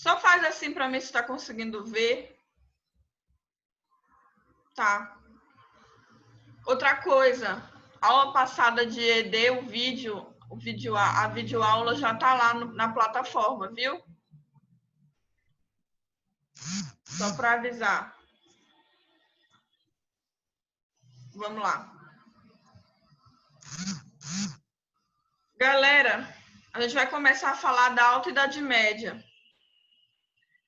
Só faz assim para mim se está conseguindo ver. Tá. Outra coisa, aula passada de ED, a videoaula já está lá na plataforma, viu? Só para avisar. Vamos lá. Galera, a gente vai começar a falar da Alta Idade Média.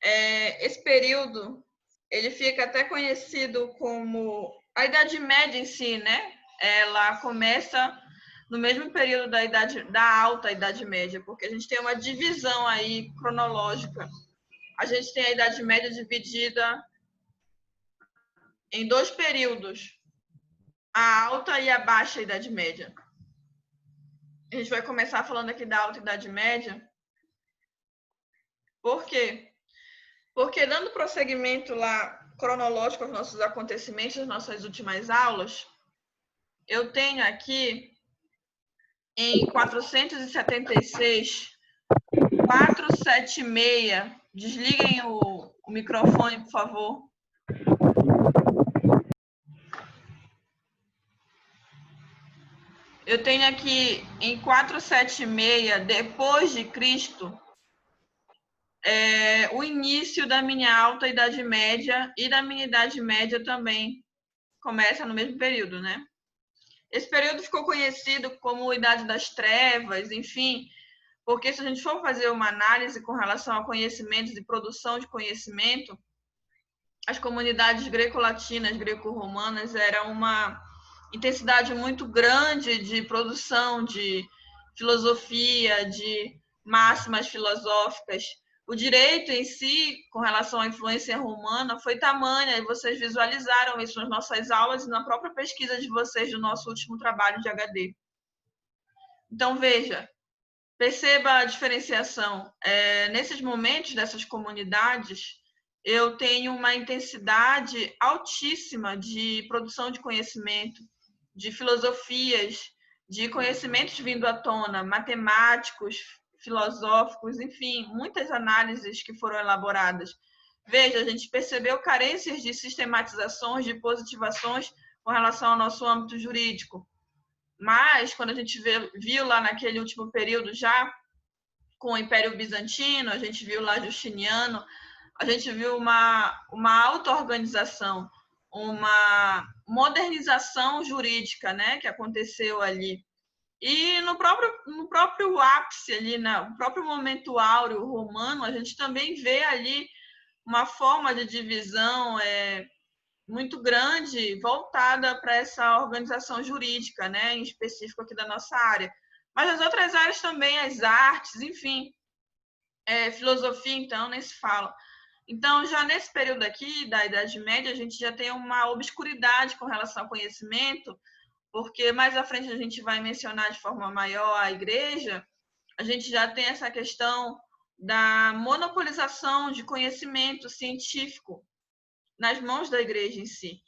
Esse período, ele fica até conhecido como a Idade Média em si, né? Ela começa no mesmo período da Alta Idade Média, porque a gente tem uma divisão aí cronológica. A gente tem a Idade Média dividida em dois períodos, a Alta e a Baixa Idade Média. A gente vai começar falando aqui da Alta Idade Média. Por quê? Porque dando prosseguimento lá cronológico aos nossos acontecimentos, às nossas últimas aulas, eu tenho aqui em 476, 476, desliguem o microfone, por favor. Eu tenho aqui em 476 depois de Cristo, o início da minha Alta Idade Média e da minha Idade Média também começa no mesmo período, né? Esse período ficou conhecido como Idade das Trevas, enfim, porque se a gente for fazer uma análise com relação a conhecimentos e produção de conhecimento, as comunidades greco-latinas, greco-romanas, eram uma intensidade muito grande de produção de filosofia, de máximas filosóficas. O direito em si, com relação à influência romana, foi tamanha, e vocês visualizaram isso nas nossas aulas e na própria pesquisa de vocês do nosso último trabalho de HD. Então, veja, perceba a diferenciação. Nesses momentos dessas comunidades, eu tenho uma intensidade altíssima de produção de conhecimento, de filosofias, de conhecimentos vindo à tona, matemáticos, filosóficos, enfim, muitas análises que foram elaboradas. Veja, a gente percebeu carências de sistematizações, de positivações com relação ao nosso âmbito jurídico. Mas, quando a gente viu lá naquele último período já, com o Império Bizantino, a gente viu lá Justiniano, a gente viu uma auto-organização, uma modernização jurídica, né, que aconteceu ali. E no próprio ápice ali, no próprio momento áureo romano, a gente também vê ali uma forma de divisão muito grande voltada para essa organização jurídica, né, em específico aqui da nossa área. Mas as outras áreas também, as artes, enfim, filosofia, então, nem se fala. Então, já nesse período aqui da Idade Média, a gente já tem uma obscuridade com relação ao conhecimento, porque mais à frente a gente vai mencionar de forma maior a igreja, a gente já tem essa questão da monopolização de conhecimento científico nas mãos da igreja em si.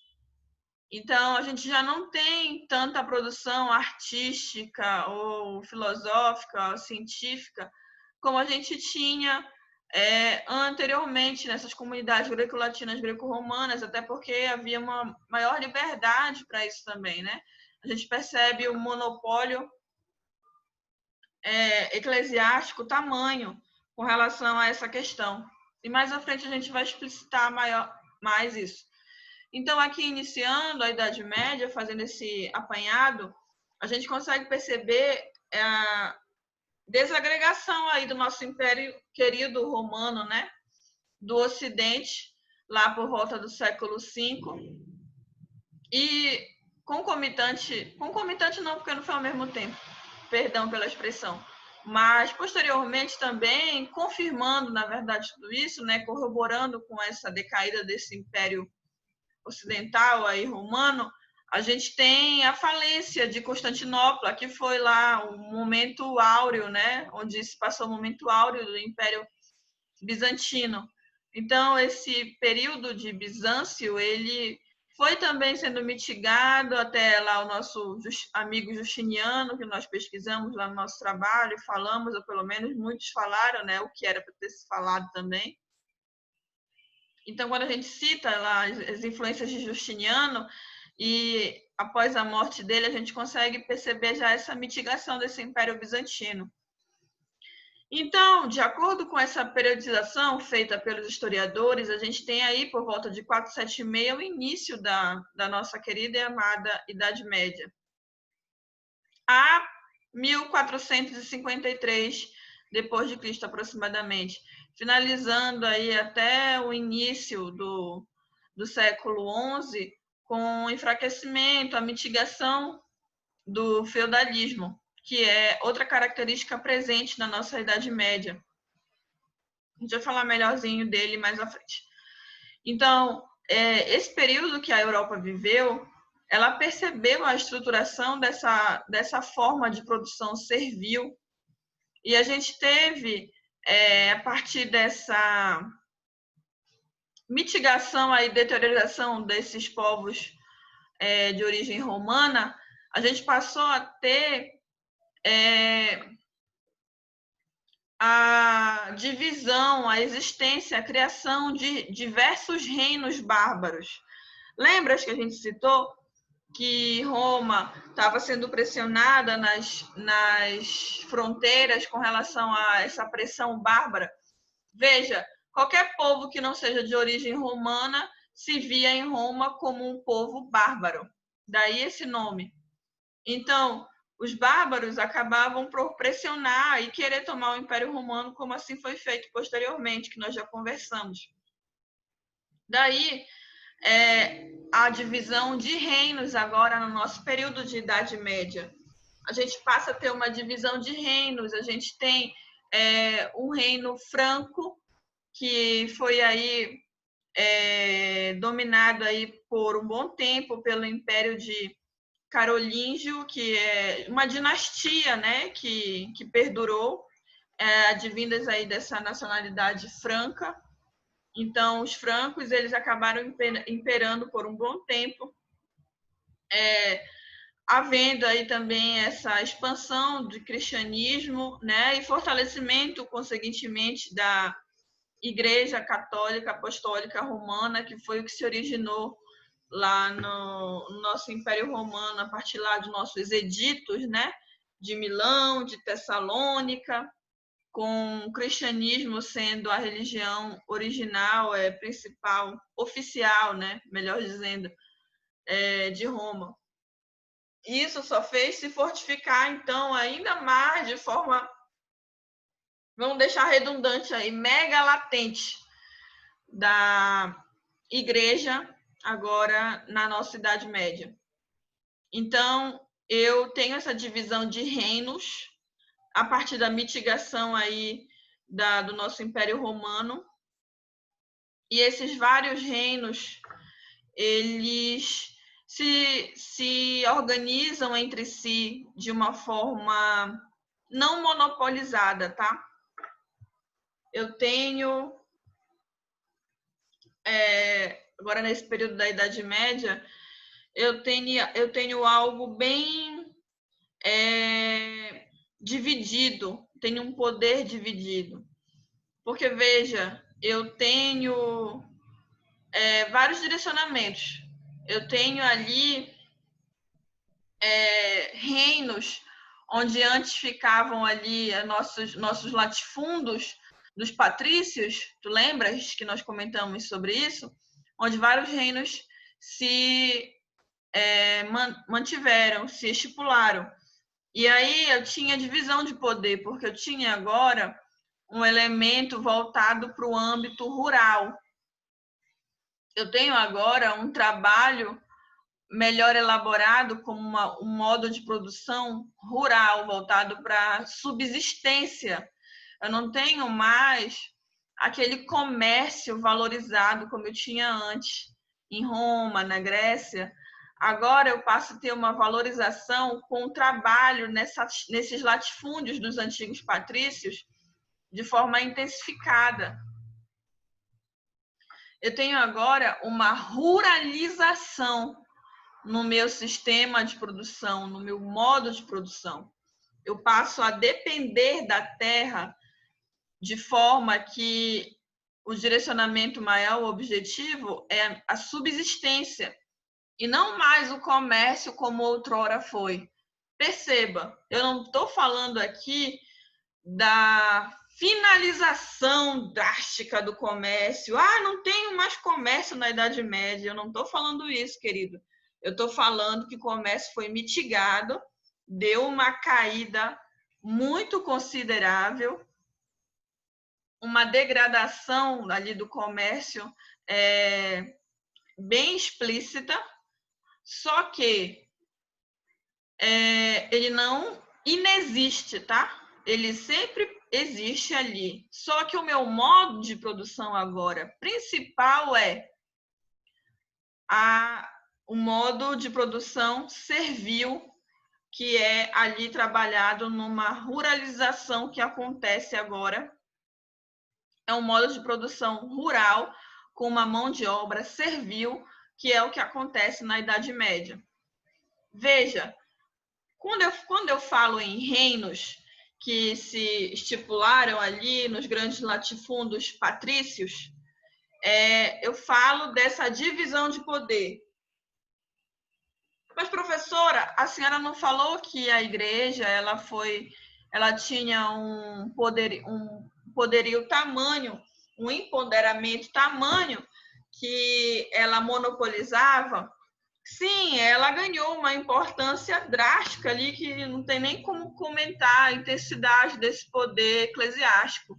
Então, a gente já não tem tanta produção artística ou filosófica ou científica como a gente tinha anteriormente nessas comunidades greco-latinas, greco-romanas, até porque havia uma maior liberdade para isso também, né? A gente percebe o monopólio eclesiástico tamanho com relação a essa questão. E mais à frente a gente vai explicitar mais isso. Então, aqui iniciando a Idade Média, fazendo esse apanhado, a gente consegue perceber a desagregação aí do nosso império querido romano, né? Do Ocidente, lá por volta do século V. E concomitante não, porque não foi ao mesmo tempo, perdão pela expressão, mas posteriormente também confirmando, na verdade, tudo isso, né? Corroborando com essa decaída desse império ocidental aí romano, a gente tem a falência de Constantinopla, que foi lá o momento áureo, né, onde se passou o momento áureo do Império Bizantino. Então, esse período de Bizâncio, ele Foi também sendo mitigado até lá o nosso amigo Justiniano, que nós pesquisamos lá no nosso trabalho, falamos, ou pelo menos muitos falaram, né, o que era para ter se falado também. Então, quando a gente cita lá as influências de Justiniano, e após a morte dele, a gente consegue perceber já essa mitigação desse Império Bizantino. Então, de acordo com essa periodização feita pelos historiadores, a gente tem aí, por volta de 476, o início da nossa querida e amada Idade Média. A 1453 depois de Cristo, aproximadamente, finalizando aí até o início do século XI, com o enfraquecimento, a mitigação do feudalismo, que é outra característica presente na nossa Idade Média. A gente vai falar melhorzinho dele mais à frente. Então, esse período que a Europa viveu, ela percebeu a estruturação dessa forma de produção servil, e a gente teve, a partir dessa mitigação e deterioração desses povos de origem romana, a gente passou a ter a divisão, a existência, a criação de diversos reinos bárbaros. Lembras que a gente citou que Roma estava sendo pressionada nas fronteiras com relação a essa pressão bárbara? Veja, qualquer povo que não seja de origem romana se via em Roma como um povo bárbaro. Daí esse nome. Então, os bárbaros acabavam por pressionar e querer tomar o Império Romano, como assim foi feito posteriormente, que nós já conversamos. Daí, a divisão de reinos agora no nosso período de Idade Média. A gente passa a ter uma divisão de reinos, a gente tem um reino franco, que foi aí dominado aí por um bom tempo pelo Império de Carolíngio, que é uma dinastia, né, que perdurou, advindas aí dessa nacionalidade franca. Então, os francos, eles acabaram imperando por um bom tempo, havendo aí também essa expansão do cristianismo, né, e fortalecimento, consequentemente, da Igreja Católica Apostólica Romana, que foi o que se originou lá no nosso Império Romano, a partir lá de nossos editos, né, de Milão, de Tessalônica, com o cristianismo sendo a religião original, principal, oficial, né, melhor dizendo, de Roma. Isso só fez se fortificar, então, ainda mais de forma, vamos deixar redundante aí, mega latente da igreja agora na nossa Idade Média. Então, eu tenho essa divisão de reinos a partir da mitigação aí do nosso Império Romano. E esses vários reinos, eles se organizam entre si de uma forma não monopolizada, tá? Eu tenho, agora nesse período da Idade Média, eu tenho algo bem dividido, tenho um poder dividido. Porque, veja, eu tenho vários direcionamentos. Eu tenho ali reinos onde antes ficavam ali nossos latifúndios dos patrícios, tu lembras que nós comentamos sobre isso? Onde vários reinos se mantiveram, se estipularam. E aí eu tinha divisão de poder, porque eu tinha agora um elemento voltado para o âmbito rural. Eu tenho agora um trabalho melhor elaborado como um modo de produção rural, voltado para a subsistência. Eu não tenho mais aquele comércio valorizado como eu tinha antes, em Roma, na Grécia. Agora eu passo a ter uma valorização com o trabalho nesses latifúndios dos antigos patrícios de forma intensificada. Eu tenho agora uma ruralização no meu sistema de produção, no meu modo de produção. Eu passo a depender da terra de forma que o direcionamento maior, o objetivo, é a subsistência e não mais o comércio como outrora foi. Perceba, eu não estou falando aqui da finalização drástica do comércio. Ah, não tenho mais comércio na Idade Média. Eu não estou falando isso, querido. Eu estou falando que o comércio foi mitigado, deu uma caída muito considerável, uma degradação ali do comércio bem explícita, só que ele não inexiste, tá? Ele sempre existe ali. Só que o meu modo de produção agora principal é o modo de produção servil, que é ali trabalhado numa ruralização que acontece agora. É um modo de produção rural com uma mão de obra servil, que é o que acontece na Idade Média. Veja, quando eu falo em reinos que se estipularam ali nos grandes latifúndios patrícios, eu falo dessa divisão de poder. Mas, professora, a senhora não falou que a igreja ela tinha um poderio tamanho, um empoderamento tamanho que ela monopolizava? Sim, ela ganhou uma importância drástica ali que não tem nem como comentar a intensidade desse poder eclesiástico.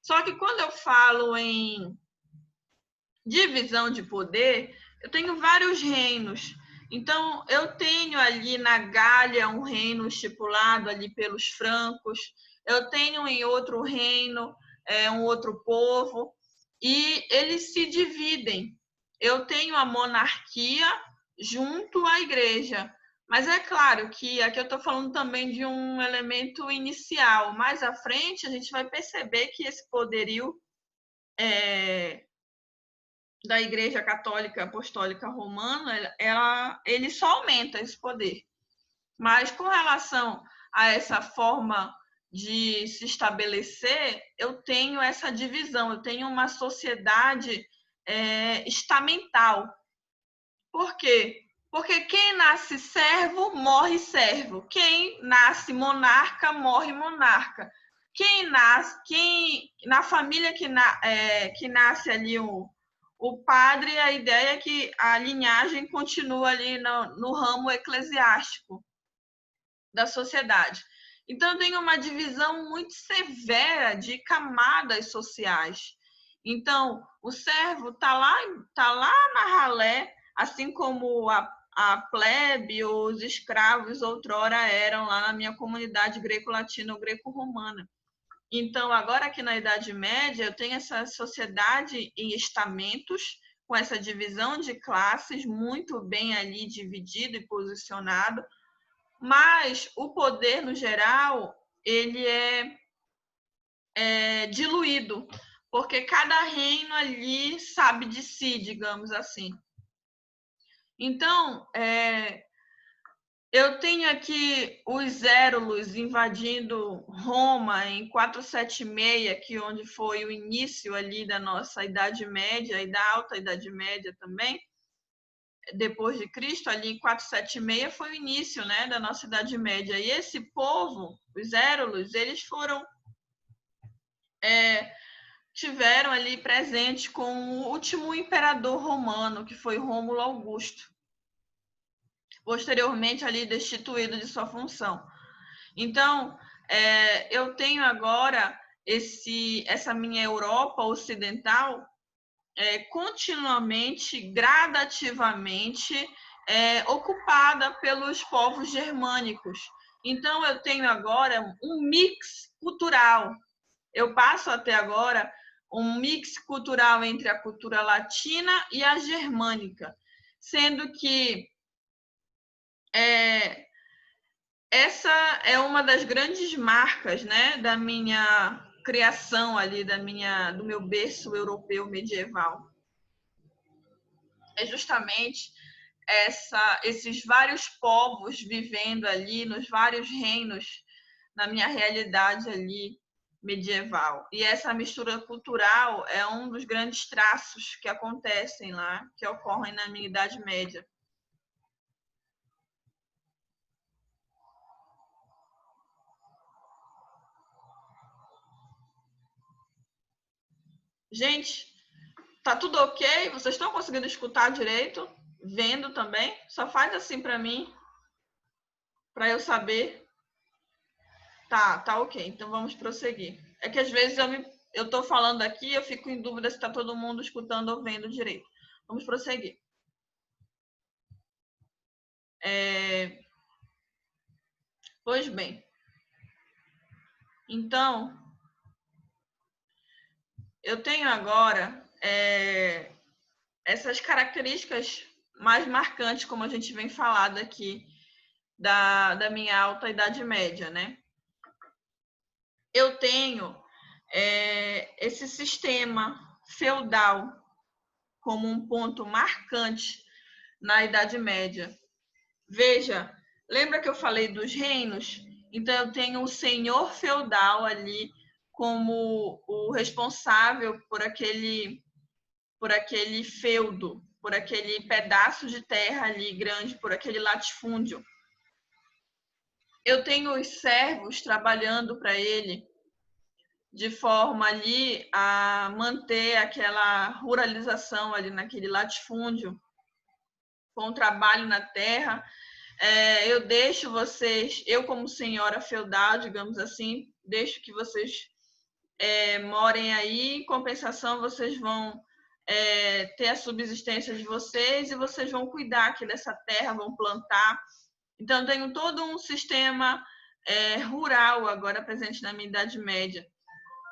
Só que quando eu falo em divisão de poder, eu tenho vários reinos. Então, eu tenho ali na Gália um reino estipulado ali pelos francos, eu tenho em outro reino um outro povo, e eles se dividem. Eu tenho a monarquia junto à igreja. Mas é claro que aqui eu estou falando também de um elemento inicial. Mais à frente, a gente vai perceber que esse poderio da Igreja Católica Apostólica Romana, ele só aumenta esse poder. Mas com relação a essa forma de se estabelecer, eu tenho essa divisão, eu tenho uma sociedade estamental. Por quê? Porque quem nasce servo, morre servo. Quem nasce monarca, morre monarca. Na família que nasce ali o padre, a ideia é que a linhagem continua ali no ramo eclesiástico da sociedade. Então, tem uma divisão muito severa de camadas sociais. Então, o servo está lá na ralé, assim como a plebe ou os escravos outrora eram lá na minha comunidade greco-latina ou greco-romana. Então, agora aqui na Idade Média, eu tenho essa sociedade em estamentos, com essa divisão de classes muito bem ali dividido e posicionado, mas o poder, no geral, ele é diluído, porque cada reino ali sabe de si, digamos assim. Então, eu tenho aqui os Érulos invadindo Roma em 476, que onde foi o início ali da nossa Idade Média e da Alta Idade Média também. Depois de Cristo, ali em 476 foi o início, né, da nossa Idade Média. E esse povo, os Érulos, eles tiveram ali presentes com o último imperador romano, que foi Rômulo Augusto, posteriormente ali destituído de sua função. Então, eu tenho agora essa minha Europa ocidental continuamente, gradativamente ocupada pelos povos germânicos. Então, eu tenho agora um mix cultural. Eu passo até agora um mix cultural entre a cultura latina e a germânica, sendo que essa é uma das grandes marcas, né, da minha criação ali, do meu berço europeu medieval. é justamente esses vários povos vivendo ali, nos vários reinos, na minha realidade ali medieval. E essa mistura cultural é um dos grandes traços que acontecem lá, que ocorrem na minha Idade Média. Gente, tá tudo ok? Vocês estão conseguindo escutar direito? Vendo também? Só faz assim para mim, para eu saber. Tá ok. Então vamos prosseguir. É que às vezes eu tô falando aqui, eu fico em dúvida se está todo mundo escutando ou vendo direito. Vamos prosseguir. Pois bem. Então, eu tenho agora essas características mais marcantes, como a gente vem falando aqui, da minha alta Idade Média, né? Eu tenho esse sistema feudal como um ponto marcante na Idade Média. Veja, lembra que eu falei dos reinos? Então, eu tenho o senhor feudal ali como o responsável por aquele feudo, por aquele pedaço de terra ali grande, por aquele latifúndio. Eu tenho os servos trabalhando para ele de forma ali a manter aquela ruralização ali naquele latifúndio, com o trabalho na terra. Eu deixo vocês, eu como senhora feudal, digamos assim, deixo que vocês morem aí, em compensação vocês vão ter a subsistência de vocês e vocês vão cuidar aqui dessa terra, vão plantar. Então, tenho todo um sistema rural agora presente na minha Idade Média.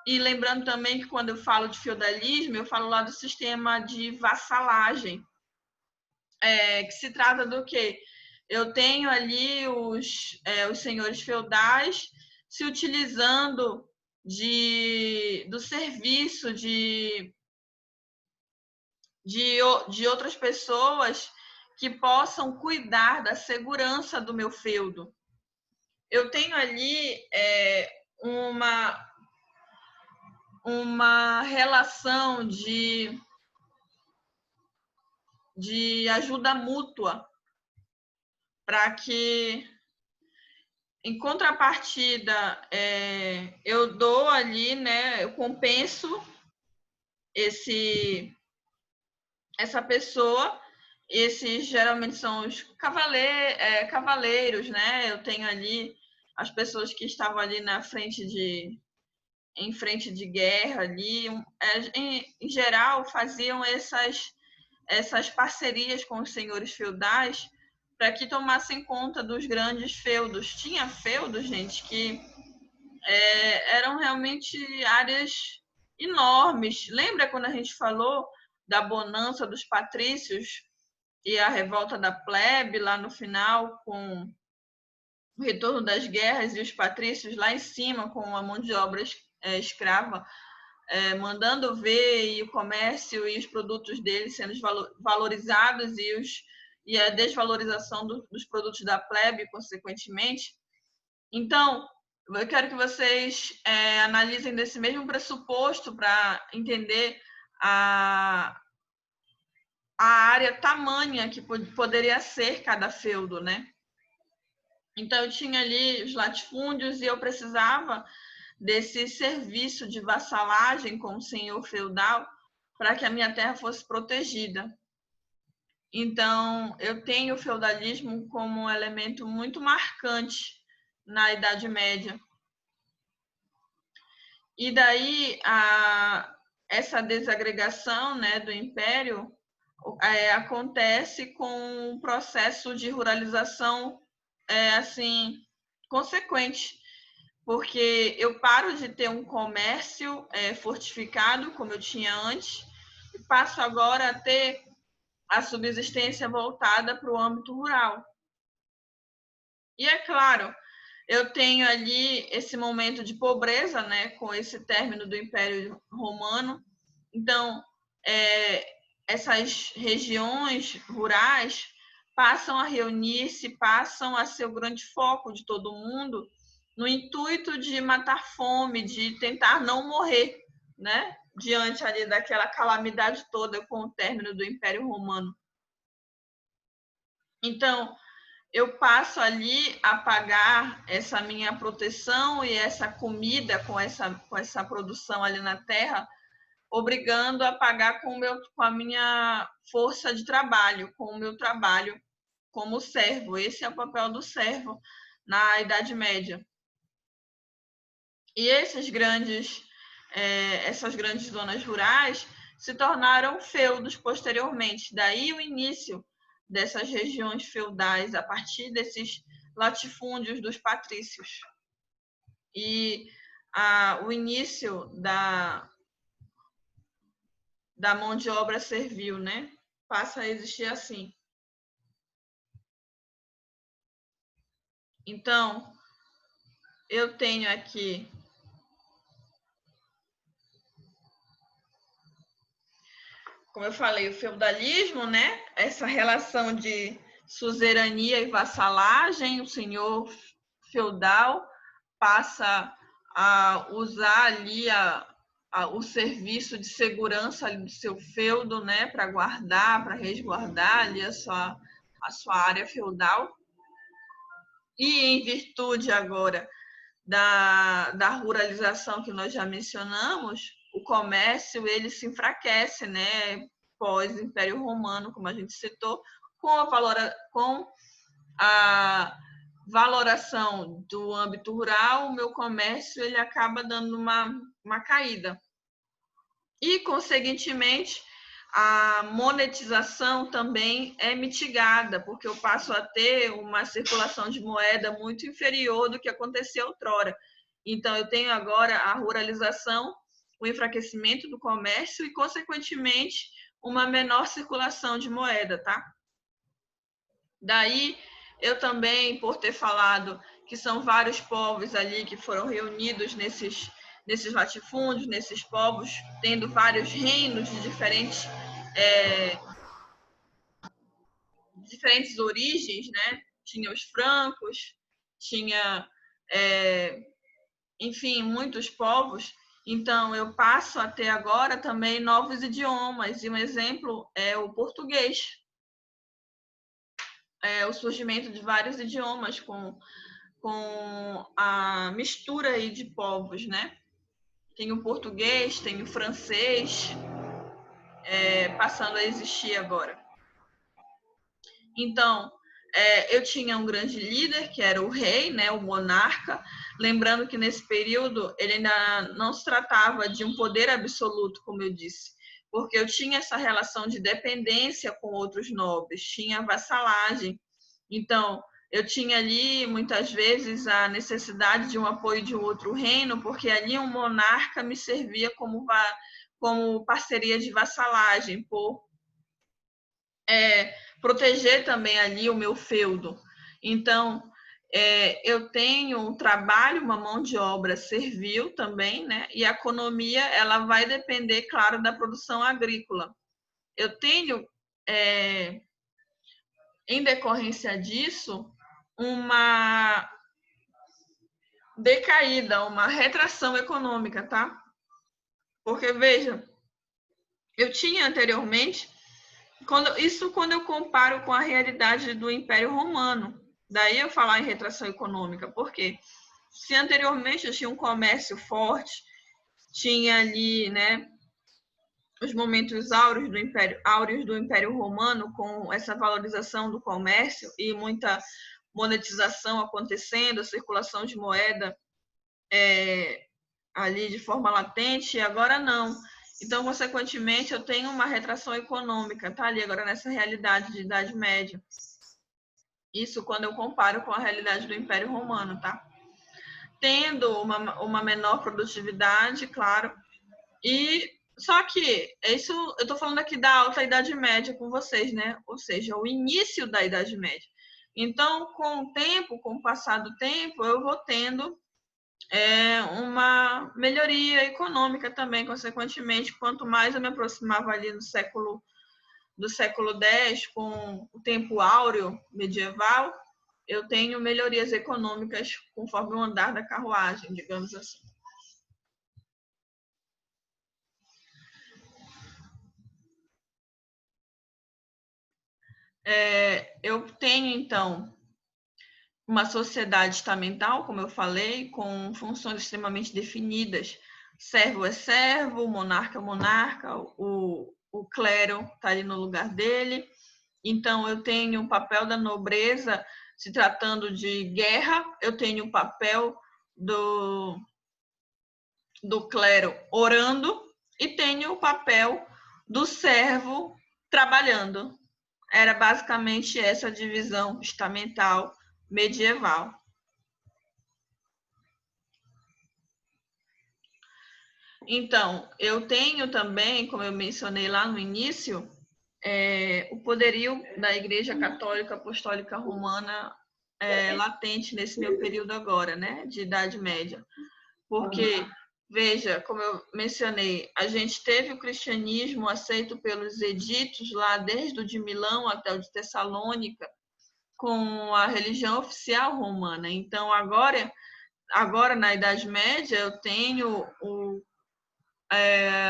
E lembrando também que quando eu falo de feudalismo, eu falo lá do sistema de vassalagem, que se trata do quê? Eu tenho ali os senhores feudais se utilizando do serviço de outras pessoas que possam cuidar da segurança do meu feudo. Eu tenho ali uma relação de ajuda mútua para que, em contrapartida, eu dou ali, né, eu compenso essa pessoa. Esses geralmente são os cavaleiros, né? Eu tenho ali as pessoas que estavam ali em frente de guerra ali, em geral faziam essas parcerias com os senhores feudais para que tomassem conta dos grandes feudos. Tinha feudos, gente, que eram realmente áreas enormes. Lembra quando a gente falou da bonança dos patrícios e a revolta da plebe lá no final, com o retorno das guerras e os patrícios lá em cima com a mão de obra escrava, mandando ver, e o comércio e os produtos deles sendo valorizados e a desvalorização dos produtos da plebe, consequentemente. Então, eu quero que vocês analisem desse mesmo pressuposto para entender a área tamanha que poderia ser cada feudo, né? Então, eu tinha ali os latifúndios e eu precisava desse serviço de vassalagem com o senhor feudal para que a minha terra fosse protegida. Então, eu tenho o feudalismo como um elemento muito marcante na Idade Média. E daí, essa desagregação, né, do império acontece com um processo de ruralização assim consequente, porque eu paro de ter um comércio fortificado, como eu tinha antes, e passo agora a ter a subsistência voltada para o âmbito rural. E é claro, eu tenho ali esse momento de pobreza, né, com esse término do Império Romano. Então, essas regiões rurais passam a reunir-se, passam a ser o grande foco de todo mundo, no intuito de matar fome, de tentar não morrer, né? Diante ali daquela calamidade toda com o término do Império Romano. Então, eu passo ali a pagar essa minha proteção e essa comida com essa produção ali na terra, obrigando a pagar com a minha força de trabalho, com o meu trabalho como servo. Esse é o papel do servo na Idade Média. E essas grandes zonas rurais se tornaram feudos posteriormente. Daí o início dessas regiões feudais, a partir desses latifúndios dos patrícios. E o início da mão de obra servil, né? Passa a existir assim. Então, eu tenho aqui como eu falei, o feudalismo, né? Essa relação de suzerania e vassalagem, o senhor feudal passa a usar ali o serviço de segurança ali do seu feudo, né? Para guardar, para resguardar ali a sua área feudal. E em virtude agora da ruralização que nós já mencionamos, o comércio ele se enfraquece, né? Pós Império Romano, como a gente citou, com a valoração do âmbito rural, o meu comércio ele acaba dando uma caída. E, consequentemente, a monetização também é mitigada, porque eu passo a ter uma circulação de moeda muito inferior do que acontecia outrora. Então, eu tenho agora a ruralização, o enfraquecimento do comércio e, consequentemente, uma menor circulação de moeda, tá? Daí, eu também, por ter falado que são vários povos ali que foram reunidos nesses latifúndios, nesses povos, tendo vários reinos de diferentes origens, né? Tinha os francos, tinha, enfim, muitos povos. Então, eu passo a ter agora também novos idiomas, e um exemplo é o português. O surgimento de vários idiomas com a mistura aí de povos, né? Tem o português, tem o francês, passando a existir agora. Então, eu tinha um grande líder, que era o rei, né, o monarca. Lembrando que nesse período ele ainda não se tratava de um poder absoluto, como eu disse, porque eu tinha essa relação de dependência com outros nobres, tinha vassalagem. Então, eu tinha ali, muitas vezes, a necessidade de um apoio de um outro reino, porque ali um monarca me servia como parceria de vassalagem, por proteger também ali o meu feudo. Então, eu tenho um trabalho, uma mão de obra servil também, né? E a economia, ela vai depender, claro, da produção agrícola. Eu tenho, em decorrência disso, uma decaída, uma retração econômica, tá? Porque, veja, eu tinha anteriormente, quando eu comparo com a realidade do Império Romano, daí eu falar em retração econômica, porque se anteriormente eu tinha um comércio forte, tinha ali, né, os momentos áureos do Império Romano, com essa valorização do comércio e muita monetização acontecendo, a circulação de moeda ali de forma latente, e agora não. Então, consequentemente, eu tenho uma retração econômica, tá ali agora nessa realidade de Idade Média. Isso quando eu comparo com a realidade do Império Romano, tá? Tendo uma menor produtividade, claro, e só que isso eu estou falando aqui da alta Idade Média com vocês, né? Ou seja, o início da Idade Média. Então, com o tempo, com o passar do tempo, eu vou tendo uma melhoria econômica também, consequentemente, quanto mais eu me aproximava ali no século do século X, com o tempo áureo medieval, eu tenho melhorias econômicas conforme o andar da carruagem, digamos assim. Eu tenho, então, uma sociedade estamental, como eu falei, com funções extremamente definidas. Servo é servo, monarca é monarca, o clero está ali no lugar dele. Então, eu tenho o papel da nobreza, se tratando de guerra, eu tenho o papel do clero orando e tenho o papel do servo trabalhando. Era basicamente essa divisão estamental medieval. Então, eu tenho também, como eu mencionei lá no início, o poderio da Igreja Católica Apostólica Romana latente nesse meu período agora, né, de Idade Média. Porque, veja, como eu mencionei, a gente teve o cristianismo aceito pelos editos lá, desde o de Milão até o de Tessalônica, com a religião oficial romana. Então, agora na Idade Média, eu tenho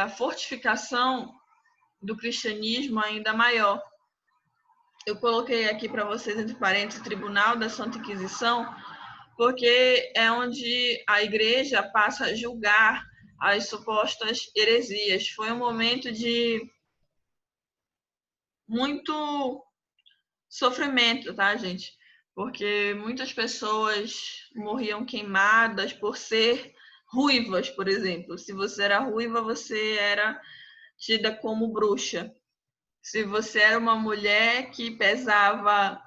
a fortificação do cristianismo ainda maior. Eu coloquei aqui para vocês, entre parênteses, o Tribunal da Santa Inquisição, porque é onde a igreja passa a julgar as supostas heresias. Foi um momento de muito sofrimento, tá, gente? Porque muitas pessoas morriam queimadas por ser ruivas, por exemplo. Se você era ruiva, você era tida como bruxa. Se você era uma mulher que pesava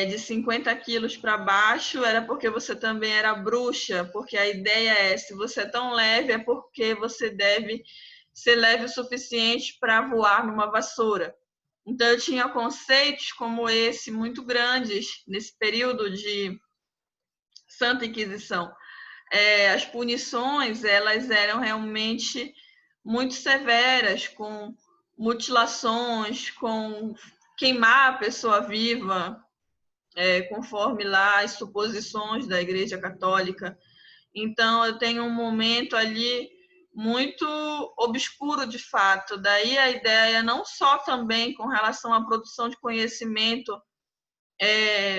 de 50 quilos para baixo, era porque você também era bruxa, porque a ideia é, se você é tão leve, é porque você deve ser leve o suficiente para voar numa vassoura. Então, eu tinha conceitos como esse muito grandes nesse período de Santa Inquisição. As punições, elas eram realmente muito severas, com mutilações, com queimar a pessoa viva, conforme lá as suposições da Igreja Católica. Então, eu tenho um momento ali muito obscuro de fato. Daí a ideia não só também com relação à produção de conhecimento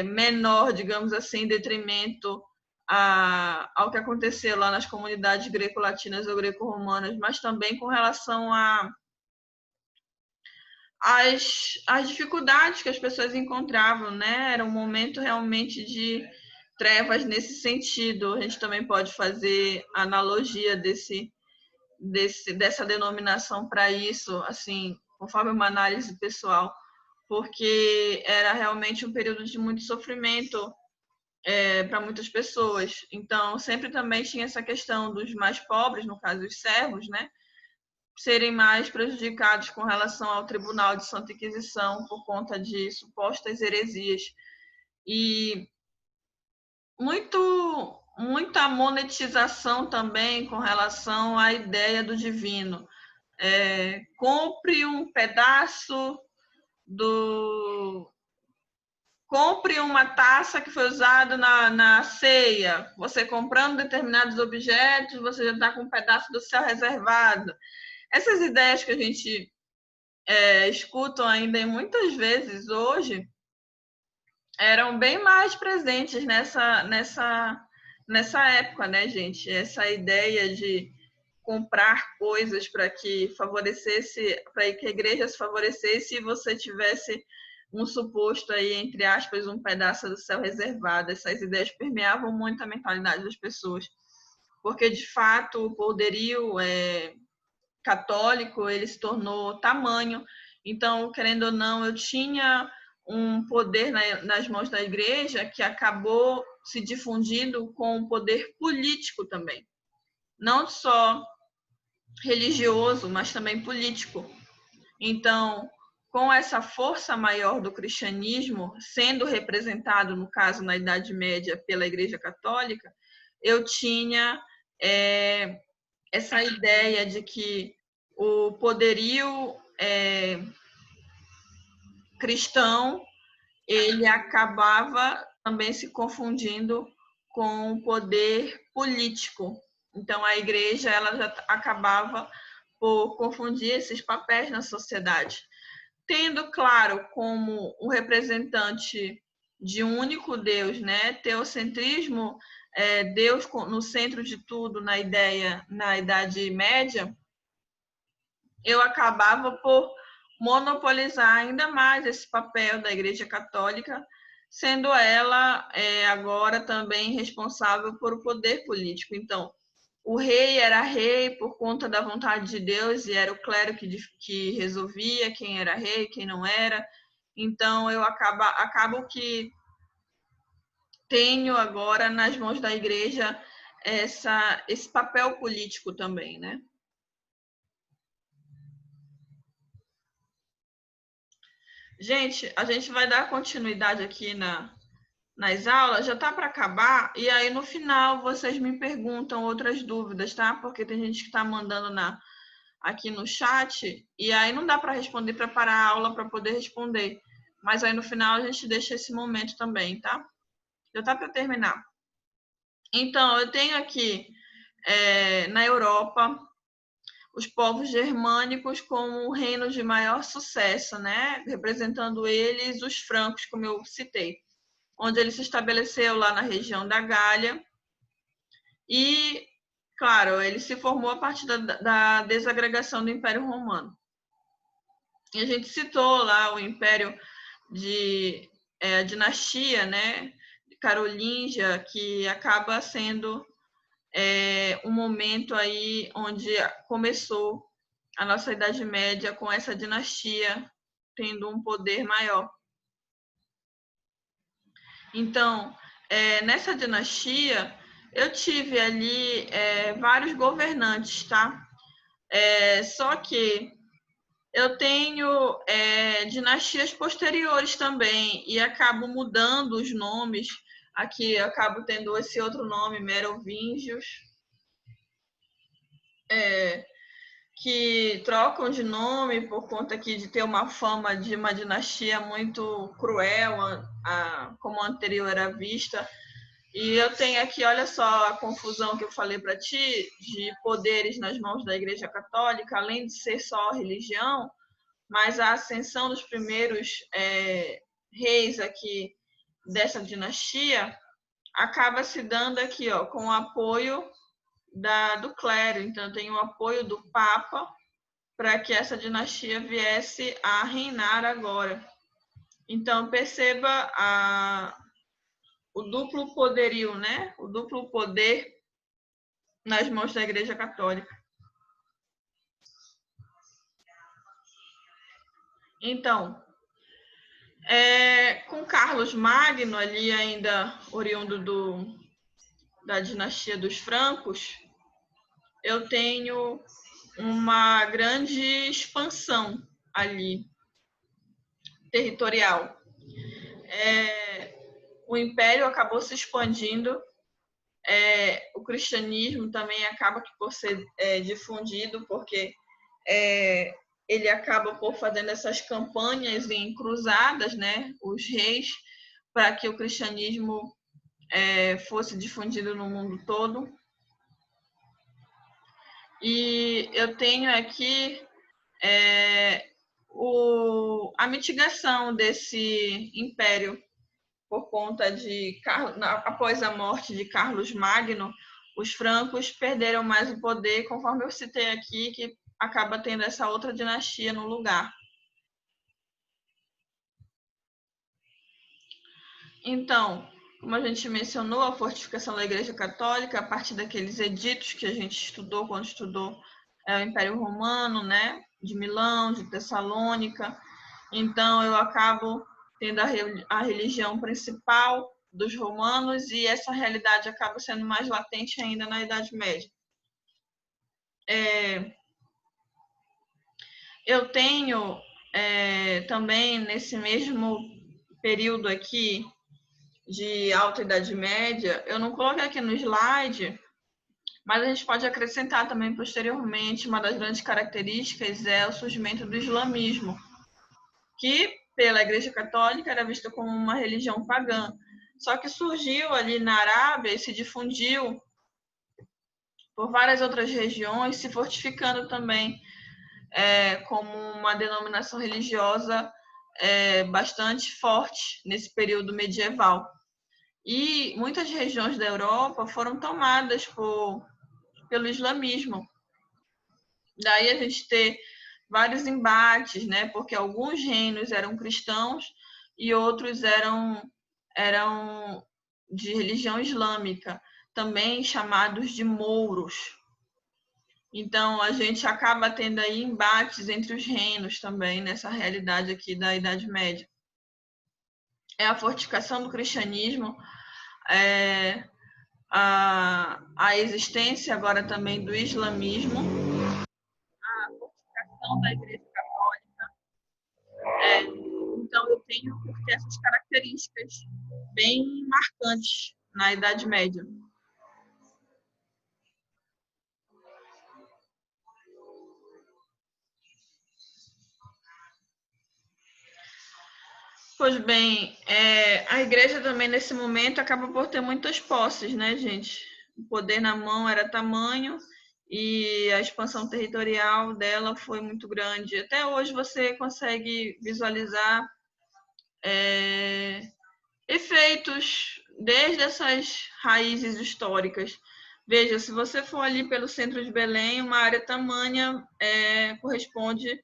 menor, digamos assim, em detrimento ao que aconteceu lá nas comunidades greco-latinas ou greco-romanas, mas também com relação às dificuldades que as pessoas encontravam, né? Era um momento realmente de trevas nesse sentido. A gente também pode fazer analogia dessa denominação para isso, assim, conforme uma análise pessoal, porque era realmente um período de muito sofrimento para muitas pessoas. Então, sempre também tinha essa questão dos mais pobres, no caso os servos, né, serem mais prejudicados com relação ao Tribunal de Santa Inquisição por conta de supostas heresias. E muita monetização também com relação à ideia do divino. Compre um pedaço do. Compre uma taça que foi usada na ceia. Você comprando determinados objetos, você já está com um pedaço do céu reservado. Essas ideias que a gente escutam ainda muitas vezes hoje eram bem mais presentes nessa época, né, gente? Essa ideia de comprar coisas para que favorecesse, para que a igreja se favorecesse e você tivesse um suposto aí, entre aspas, um pedaço do céu reservado. Essas ideias permeavam muito a mentalidade das pessoas, porque de fato o poderio católico ele se tornou tamanho. Então, querendo ou não, eu tinha um poder nas mãos da igreja que acabou se difundindo com o poder político também. Não só religioso, mas também político. Então, com essa força maior do cristianismo sendo representado, no caso, na Idade Média, pela Igreja Católica, eu tinha essa ideia de que o poderio cristão, ele acabava também se confundindo com o poder político. Então, a igreja ela já acabava por confundir esses papéis na sociedade. Tendo, claro, como um representante de um único Deus, né? Teocentrismo, Deus no centro de tudo na ideia, na Idade Média, eu acabava por monopolizar ainda mais esse papel da Igreja Católica, sendo ela agora também responsável por o poder político. Então, o rei era rei por conta da vontade de Deus e era o clero que resolvia quem era rei, quem não era. Então, eu acabo que tenho agora nas mãos da igreja esse papel político também, né? Gente, a gente vai dar continuidade aqui nas aulas, já tá para acabar, e aí no final vocês me perguntam outras dúvidas, tá? Porque tem gente que está mandando aqui no chat, e aí não dá para responder, preparar a aula para poder responder. Mas aí no final a gente deixa esse momento também, tá? Já tá para terminar. Então, eu tenho aqui na Europa os povos germânicos como o reino de maior sucesso, né? Representando eles os francos, como eu citei, onde ele se estabeleceu lá na região da Gália. E, claro, ele se formou a partir da desagregação do Império Romano. E a gente citou lá o Império a dinastia, né, carolíngia, que acaba sendo um momento aí onde começou a nossa Idade Média com essa dinastia tendo um poder maior. Então, nessa dinastia, eu tive ali vários governantes, tá? Só que eu tenho dinastias posteriores também e acabo mudando os nomes. Aqui eu acabo tendo esse outro nome, Merovingios, que trocam de nome por conta aqui de ter uma fama de uma dinastia muito cruel, como a anterior era vista. E eu tenho aqui, olha só a confusão que eu falei para ti, de poderes nas mãos da Igreja Católica, além de ser só religião, mas a ascensão dos primeiros reis aqui dessa dinastia acaba se dando aqui, ó, com o apoio do clero. Então, tem o apoio do Papa para que essa dinastia viesse a reinar agora. Então, perceba o duplo poderio, né? O duplo poder nas mãos da Igreja Católica. Então, com Carlos Magno, ali ainda oriundo da dinastia dos Francos, eu tenho uma grande expansão ali, territorial. O Império acabou se expandindo, o cristianismo também acaba por ser difundido, porque ele acaba por fazendo essas campanhas em cruzadas, né, os reis, para que o cristianismo fosse difundido no mundo todo. E eu tenho aqui a mitigação desse império por conta de após a morte de Carlos Magno, os francos perderam mais o poder, conforme eu citei aqui, que acaba tendo essa outra dinastia no lugar. Então, como a gente mencionou, a fortificação da Igreja Católica, a partir daqueles editos que a gente estudou quando estudou o Império Romano, né, de Milão, de Tessalônica. Então, eu acabo tendo a religião principal dos romanos e essa realidade acaba sendo mais latente ainda na Idade Média. Eu tenho também, nesse mesmo período aqui de Alta Idade Média, eu não coloquei aqui no slide, mas a gente pode acrescentar também posteriormente, uma das grandes características é o surgimento do islamismo, que pela Igreja Católica era vista como uma religião pagã. Só que surgiu ali na Arábia e se difundiu por várias outras regiões, se fortificando também como uma denominação religiosa bastante forte nesse período medieval. E muitas regiões da Europa foram tomadas pelo islamismo. Daí a gente ter vários embates, né? Porque alguns reinos eram cristãos e outros eram de religião islâmica, também chamados de mouros. Então, a gente acaba tendo aí embates entre os reinos também, nessa realidade aqui da Idade Média. É a fortificação do cristianismo, a existência agora também do islamismo, a fortificação da Igreja Católica. Então, eu tenho essas características bem marcantes na Idade Média. Pois bem, a igreja também nesse momento acaba por ter muitas posses, né, gente? O poder na mão era tamanho e a expansão territorial dela foi muito grande. Até hoje você consegue visualizar efeitos desde essas raízes históricas. Veja, se você for ali pelo centro de Belém, uma área tamanha corresponde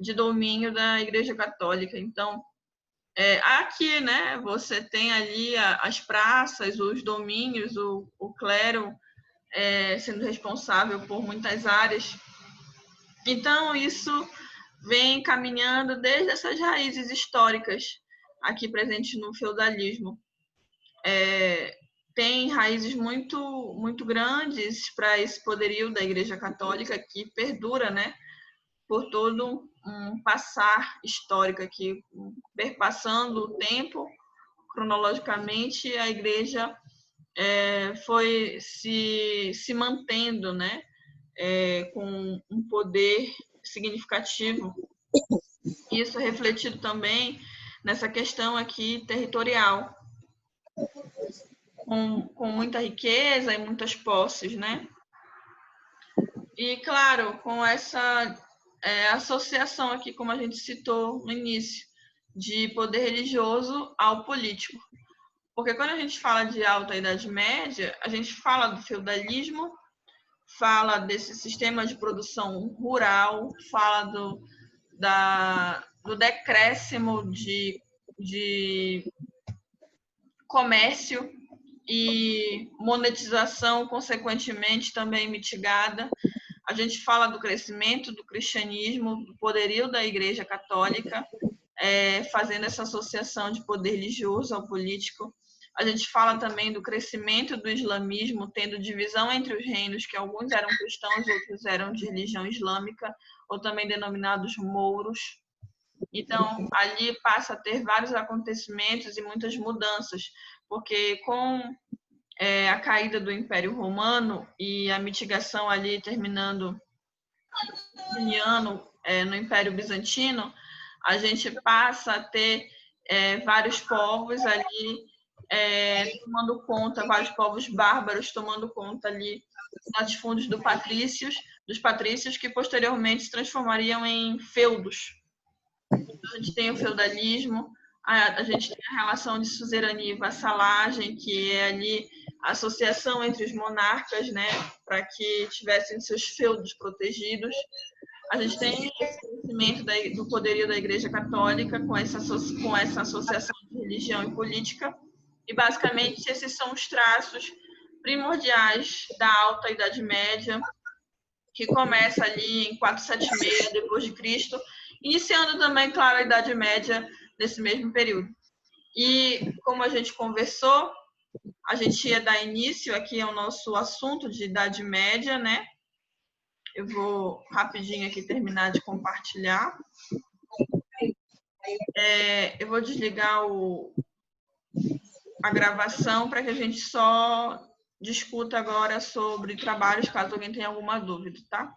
de domínio da Igreja Católica. Então, aqui, né, você tem ali as praças, os domínios, o clero sendo responsável por muitas áreas. Então, isso vem caminhando desde essas raízes históricas aqui presentes no feudalismo. Tem raízes muito, muito grandes para esse poderio da Igreja Católica que perdura, né, por todo um passar histórico aqui, perpassando o tempo, cronologicamente, a Igreja foi se mantendo, né, com um poder significativo. Isso é refletido também nessa questão aqui territorial, com muita riqueza e muitas posses, né? E, claro, com essa associação aqui, como a gente citou no início, de poder religioso ao político. Porque quando a gente fala de alta Idade Média, a gente fala do feudalismo, fala desse sistema de produção rural, fala do decréscimo de comércio e monetização, consequentemente, também mitigada. A gente fala do crescimento do cristianismo, do poderio da Igreja Católica, fazendo essa associação de poder religioso ao político. A gente fala também do crescimento do islamismo, tendo divisão entre os reinos, que alguns eram cristãos, outros eram de religião islâmica, ou também denominados mouros. Então, ali passa a ter vários acontecimentos e muitas mudanças, porque com a caída do Império Romano e a mitigação ali terminando no Império Bizantino, a gente passa a ter vários povos ali tomando conta, vários povos bárbaros tomando conta ali dos latifúndios dos patrícios que posteriormente se transformariam em feudos. Então, a gente tem o feudalismo, a gente tem a relação de suzerania e vassalagem, que é ali a associação entre os monarcas, né, para que tivessem seus feudos protegidos. A gente tem esse crescimento do poderio da Igreja Católica com essa associação de religião e política. E, basicamente, esses são os traços primordiais da Alta Idade Média, que começa ali em 476 depois de Cristo, iniciando também, claro, a Idade Média nesse mesmo período. E, como a gente conversou, a gente ia dar início aqui ao nosso assunto de Idade Média, né? Eu vou rapidinho aqui terminar de compartilhar. Eu vou desligar a gravação para que a gente só discuta agora sobre trabalhos, caso alguém tenha alguma dúvida, tá?